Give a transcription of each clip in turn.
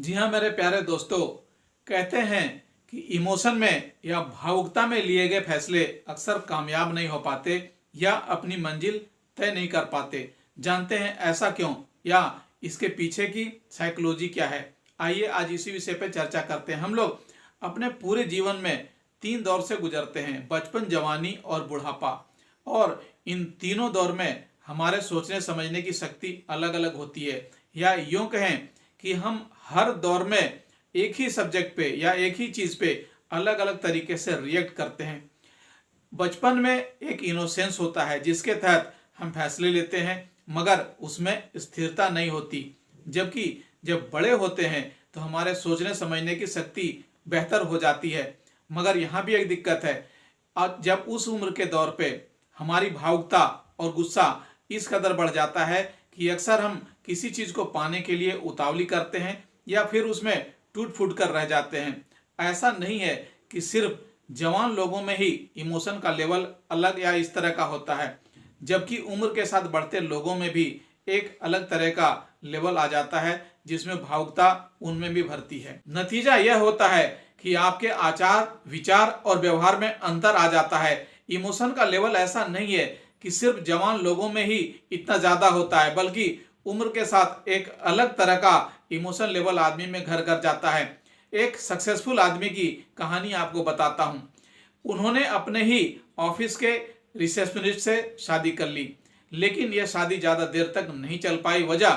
जी हाँ मेरे प्यारे दोस्तों, कहते हैं कि इमोशन में या भावुकता में लिए गए फैसले अक्सर कामयाब नहीं हो पाते या अपनी मंजिल तय नहीं कर पाते। जानते हैं ऐसा क्यों या इसके पीछे की साइकोलॉजी क्या है? आइए आज इसी विषय पर चर्चा करते हैं। हम लोग अपने पूरे जीवन में 3 दौर से गुजरते हैं: बचपन, जवानी और बुढ़ापा। और इन तीनों दौर में हमारे सोचने समझने की शक्ति अलग अलग होती है, या यूं कहें कि हम हर दौर में एक ही सब्जेक्ट पे या एक ही चीज पे अलग अलग तरीके से रिएक्ट करते हैं। बचपन में एक इनोसेंस होता है जिसके तहत हम फैसले लेते हैं, मगर उसमें स्थिरता नहीं होती। जबकि जब बड़े होते हैं तो हमारे सोचने समझने की शक्ति बेहतर हो जाती है। मगर यहाँ भी एक दिक्कत है, जब उस उम्र के दौर पे हमारी भावुकता और गुस्सा इस कदर बढ़ जाता है कि अक्सर हम किसी चीज को पाने के लिए उतावली करते हैं या फिर उसमें टूट फूट कर रह जाते हैं। ऐसा नहीं है कि सिर्फ जवान लोगों में ही इमोशन का लेवल अलग या इस तरह का होता है, जबकि उम्र के साथ बढ़ते लोगों में भी एक अलग तरह का लेवल आ जाता है जिसमें भावुकता उनमें भी भरती है। नतीजा यह होता है कि आपके आचार, विचार और व्यवहार में अंतर आ जाता है। इमोशन का लेवल ऐसा नहीं है कि सिर्फ जवान लोगों में ही इतना ज्यादा होता है, बल्कि उम्र के साथ एक अलग तरह का इमोशन लेवल आदमी में घर कर जाता है। एक सक्सेसफुल आदमी की कहानी आपको बताता हूं। उन्होंने अपने ही ऑफिस के रिसेप्शनिस्ट से शादी कर ली, लेकिन यह शादी ज्यादा देर तक नहीं चल पाई। वजह,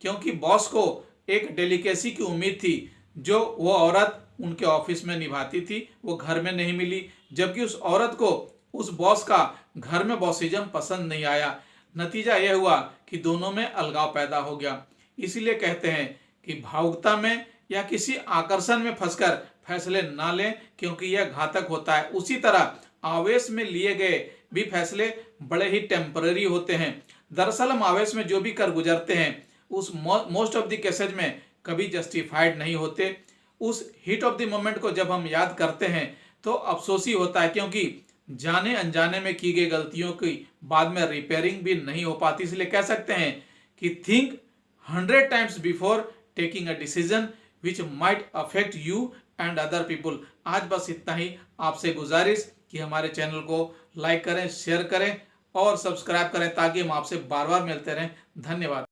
क्योंकि बॉस को एक डेलिकेसी की उम्मीद थी जो वो औरत उनके ऑफिस में निभाती थी, वो घर में नहीं मिली। जबकि उस औरत को उस बॉस का घर में बॉसिज्म पसंद नहीं आया। नतीजा यह हुआ कि दोनों में अलगाव पैदा हो गया। इसीलिए कहते हैं कि भावुकता में या किसी आकर्षण में फंसकर फैसले ना लें, क्योंकि यह घातक होता है। उसी तरह आवेश में लिए गए भी फैसले बड़े ही टेम्पररी होते हैं। दरअसल हम आवेश में जो भी कर गुजरते हैं उस मोस्ट ऑफ द केसेज में कभी जस्टिफाइड नहीं होते। उस हीट ऑफ द मोमेंट को जब हम याद करते हैं तो अफसोस ही होता है, क्योंकि जाने अनजाने में की गई गलतियों की बाद में रिपेयरिंग भी नहीं हो पाती। इसलिए कह सकते हैं कि think 100 times before taking a decision which might affect you and other people. आज बस इतना ही। आपसे गुजारिश कि हमारे चैनल को लाइक करें, शेयर करें और सब्सक्राइब करें ताकि हम आपसे बार बार मिलते रहें। धन्यवाद।